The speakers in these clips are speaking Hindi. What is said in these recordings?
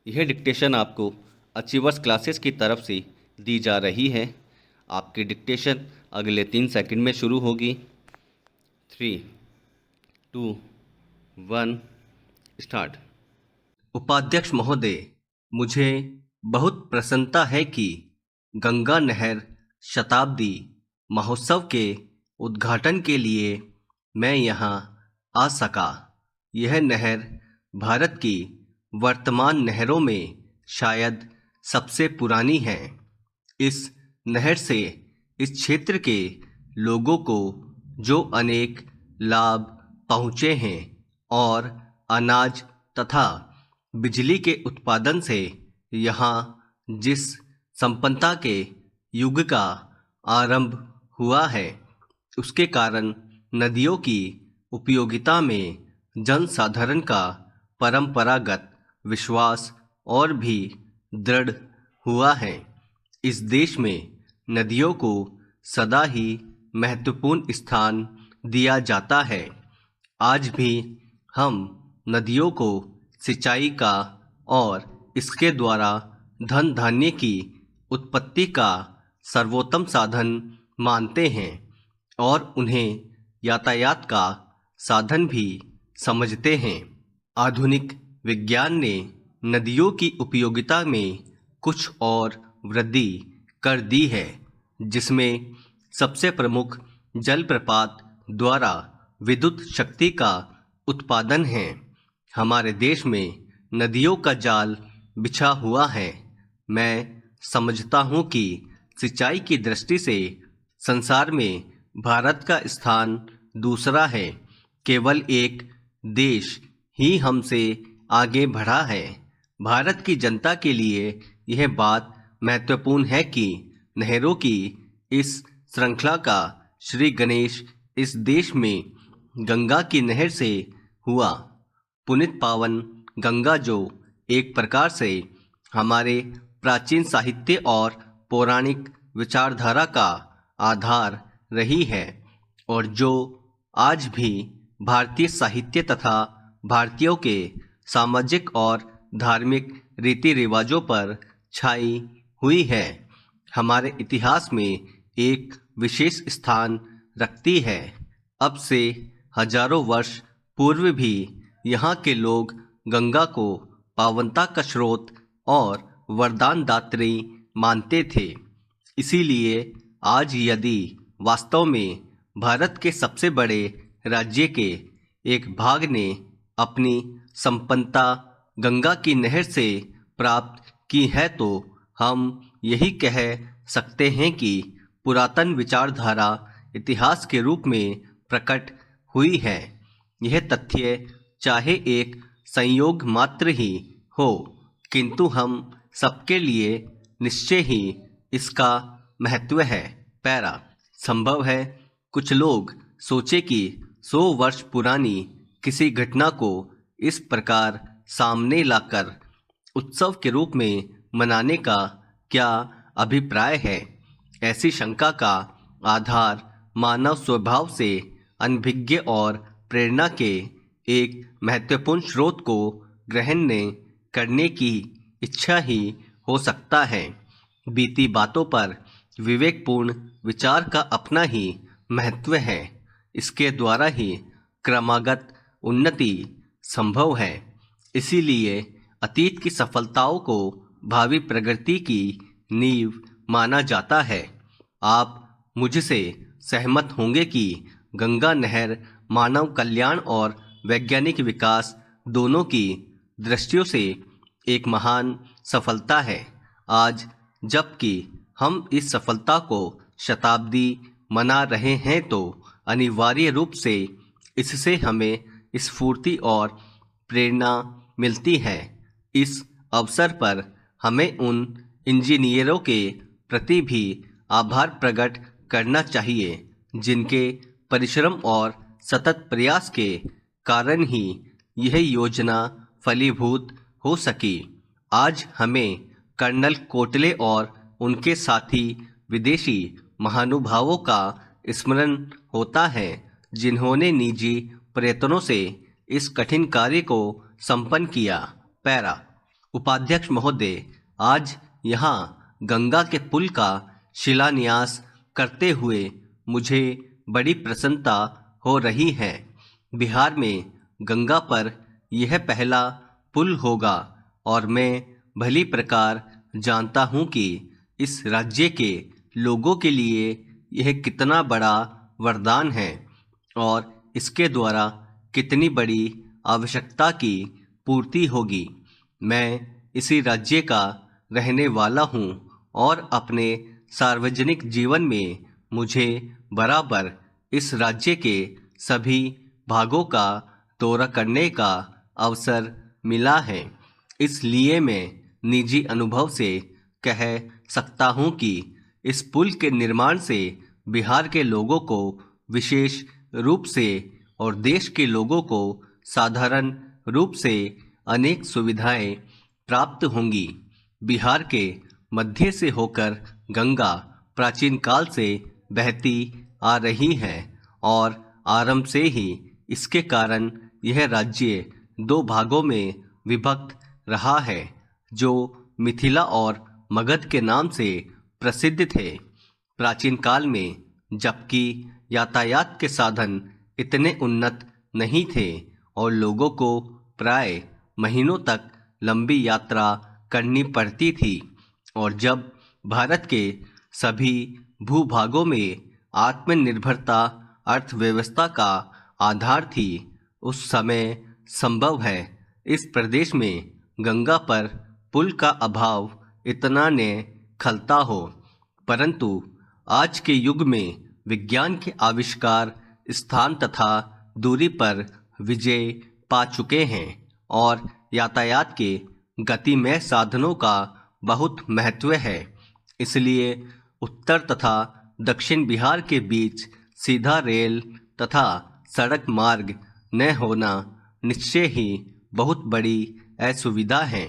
यह डिक्टेशन आपको अचीवर्स क्लासेस की तरफ से दी जा रही है। आपकी डिक्टेशन अगले 3 सेकंड में शुरू होगी। 3, 2, 1 स्टार्ट। उपाध्यक्ष महोदय, मुझे बहुत प्रसन्नता है कि गंगा नहर शताब्दी महोत्सव के उद्घाटन के लिए मैं यहाँ आ सका। यह नहर भारत की वर्तमान नहरों में शायद सबसे पुरानी है। इस नहर से इस क्षेत्र के लोगों को जो अनेक लाभ पहुँचे हैं और अनाज तथा बिजली के उत्पादन से यहाँ जिस संपन्नता के युग का आरंभ हुआ है, उसके कारण नदियों की उपयोगिता में जनसाधारण का परंपरागत विश्वास और भी दृढ़ हुआ है। इस देश में नदियों को सदा ही महत्वपूर्ण स्थान दिया जाता है। आज भी हम नदियों को सिंचाई का और इसके द्वारा धन धान्य की उत्पत्ति का सर्वोत्तम साधन मानते हैं और उन्हें यातायात का साधन भी समझते हैं। आधुनिक विज्ञान ने नदियों की उपयोगिता में कुछ और वृद्धि कर दी है, जिसमें सबसे प्रमुख जलप्रपात द्वारा विद्युत शक्ति का उत्पादन है। हमारे देश में नदियों का जाल बिछा हुआ है। मैं समझता हूँ कि सिंचाई की दृष्टि से संसार में भारत का स्थान दूसरा है। केवल एक देश ही हमसे आगे बढ़ा है। भारत की जनता के लिए यह बात महत्वपूर्ण है कि नहरों की इस श्रृंखला का श्री गणेश इस देश में गंगा की नहर से हुआ। पुनीत पावन गंगा जो एक प्रकार से हमारे प्राचीन साहित्य और पौराणिक विचारधारा का आधार रही है और जो आज भी भारतीय साहित्य तथा भारतीयों के सामाजिक और धार्मिक रीति रिवाजों पर छाई हुई है, हमारे इतिहास में एक विशेष स्थान रखती है। अब से हजारों वर्ष पूर्व भी यहाँ के लोग गंगा को पावनता का स्रोत और वरदान दात्री मानते थे। इसीलिए आज यदि वास्तव में भारत के सबसे बड़े राज्य के एक भाग ने अपनी संपन्नता गंगा की नहर से प्राप्त की है, तो हम यही कह सकते हैं कि पुरातन विचारधारा इतिहास के रूप में प्रकट हुई है। यह तथ्य चाहे एक संयोग मात्र ही हो, किंतु हम सबके लिए निश्चय ही इसका महत्व है। पैरा। संभव है कुछ लोग सोचे कि 100 वर्ष पुरानी किसी घटना को इस प्रकार सामने लाकर उत्सव के रूप में मनाने का क्या अभिप्राय है। ऐसी शंका का आधार मानव स्वभाव से अनभिज्ञ और प्रेरणा के एक महत्वपूर्ण स्रोत को ग्रहण करने की इच्छा ही हो सकता है। बीती बातों पर विवेकपूर्ण विचार का अपना ही महत्व है। इसके द्वारा ही क्रमागत उन्नति संभव है। इसीलिए अतीत की सफलताओं को भावी प्रगति की नींव माना जाता है। आप मुझसे सहमत होंगे कि गंगा नहर मानव कल्याण और वैज्ञानिक विकास दोनों की दृष्टियों से एक महान सफलता है। आज जबकि हम इस सफलता को शताब्दी मना रहे हैं, तो अनिवार्य रूप से इससे हमें स्फूर्ति और प्रेरणा मिलती है। इस अवसर पर हमें उन इंजीनियरों के प्रति भी आभार प्रकट करना चाहिए जिनके परिश्रम और सतत प्रयास के कारण ही यह योजना फलीभूत हो सकी। आज हमें कर्नल कोटले और उनके साथी विदेशी महानुभावों का स्मरण होता है, जिन्होंने निजी प्रयत्नों से इस कठिन कार्य को संपन्न किया। पैरा। उपाध्यक्ष महोदय, आज यहाँ गंगा के पुल का शिलान्यास करते हुए मुझे बड़ी प्रसन्नता हो रही है। बिहार में गंगा पर यह पहला पुल होगा और मैं भली प्रकार जानता हूँ कि इस राज्य के लोगों के लिए यह कितना बड़ा वरदान है और इसके द्वारा कितनी बड़ी आवश्यकता की पूर्ति होगी। मैं इसी राज्य का रहने वाला हूँ और अपने सार्वजनिक जीवन में मुझे बराबर इस राज्य के सभी भागों का दौरा करने का अवसर मिला है। इसलिए मैं निजी अनुभव से कह सकता हूँ कि इस पुल के निर्माण से बिहार के लोगों को विशेष रूप से और देश के लोगों को साधारण रूप से अनेक सुविधाएं प्राप्त होंगी। बिहार के मध्य से होकर गंगा प्राचीन काल से बहती आ रही है और आरंभ से ही इसके कारण यह राज्य दो भागों में विभक्त रहा है, जो मिथिला और मगध के नाम से प्रसिद्ध थे। प्राचीन काल में जबकि यातायात के साधन इतने उन्नत नहीं थे और लोगों को प्राय महीनों तक लंबी यात्रा करनी पड़ती थी, और जब भारत के सभी भूभागों में आत्मनिर्भरता अर्थव्यवस्था का आधार थी, उस समय संभव है इस प्रदेश में गंगा पर पुल का अभाव इतना न खलता हो। परंतु आज के युग में विज्ञान के आविष्कार स्थान तथा दूरी पर विजय पा चुके हैं और यातायात के गतिमय साधनों का बहुत महत्व है। इसलिए उत्तर तथा दक्षिण बिहार के बीच सीधा रेल तथा सड़क मार्ग न होना निश्चय ही बहुत बड़ी असुविधा है।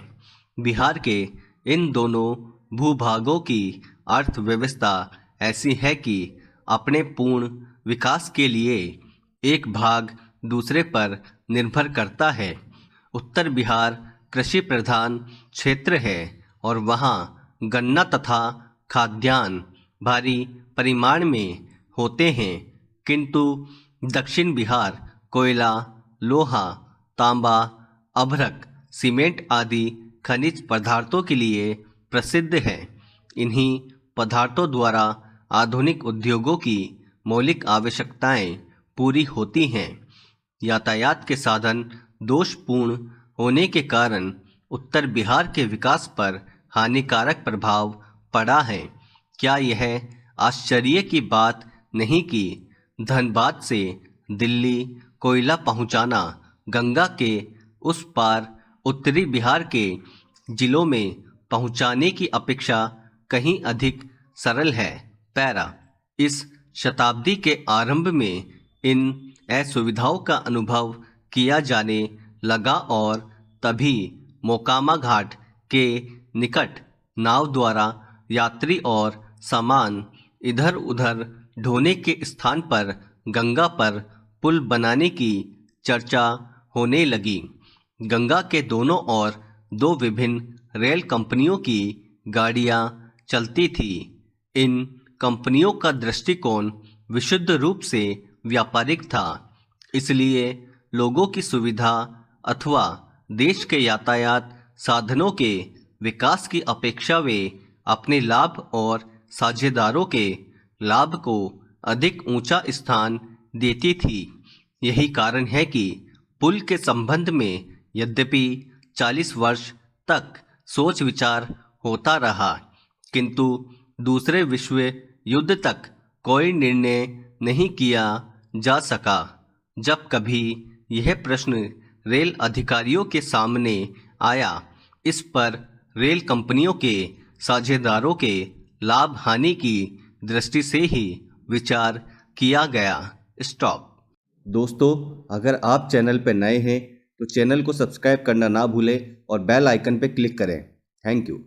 बिहार के इन दोनों भूभागों की अर्थव्यवस्था ऐसी है कि अपने पूर्ण विकास के लिए एक भाग दूसरे पर निर्भर करता है। उत्तर बिहार कृषि प्रधान क्षेत्र है और वहाँ गन्ना तथा खाद्यान्न भारी परिमाण में होते हैं, किंतु दक्षिण बिहार कोयला, लोहा, तांबा, अभ्रक, सीमेंट आदि खनिज पदार्थों के लिए प्रसिद्ध है। इन्हीं पदार्थों द्वारा आधुनिक उद्योगों की मौलिक आवश्यकताएं पूरी होती हैं। यातायात के साधन दोषपूर्ण होने के कारण उत्तर बिहार के विकास पर हानिकारक प्रभाव पड़ा है। क्या यह आश्चर्य की बात नहीं कि धनबाद से दिल्ली कोयला पहुंचाना गंगा के उस पार उत्तरी बिहार के जिलों में पहुंचाने की अपेक्षा कहीं अधिक सरल है। पैरा, इस शताब्दी के आरंभ में इन असुविधाओं का अनुभव किया जाने लगा और तभी मोकामा घाट के निकट नाव द्वारा यात्री और सामान इधर उधर ढोने के स्थान पर गंगा पर पुल बनाने की चर्चा होने लगी। गंगा के दोनों ओर दो विभिन्न रेल कंपनियों की गाड़ियां चलती थी। इन कंपनियों का दृष्टिकोण विशुद्ध रूप से व्यापारिक था, इसलिए लोगों की सुविधा अथवा देश के यातायात साधनों के विकास की अपेक्षा वे अपने लाभ और साझेदारों के लाभ को अधिक ऊंचा स्थान देती थी। यही कारण है कि पुल के संबंध में यद्यपि 40 वर्ष तक सोच विचार होता रहा, किंतु दूसरे विश्व युद्ध तक कोई निर्णय नहीं किया जा सका। जब कभी यह प्रश्न रेल अधिकारियों के सामने आया, इस पर रेल कंपनियों के साझेदारों के लाभ हानि की दृष्टि से ही विचार किया गया। स्टॉप। दोस्तों, अगर आप चैनल पर नए हैं तो चैनल को सब्सक्राइब करना ना भूलें और बेल आइकन पर क्लिक करें। Thank you.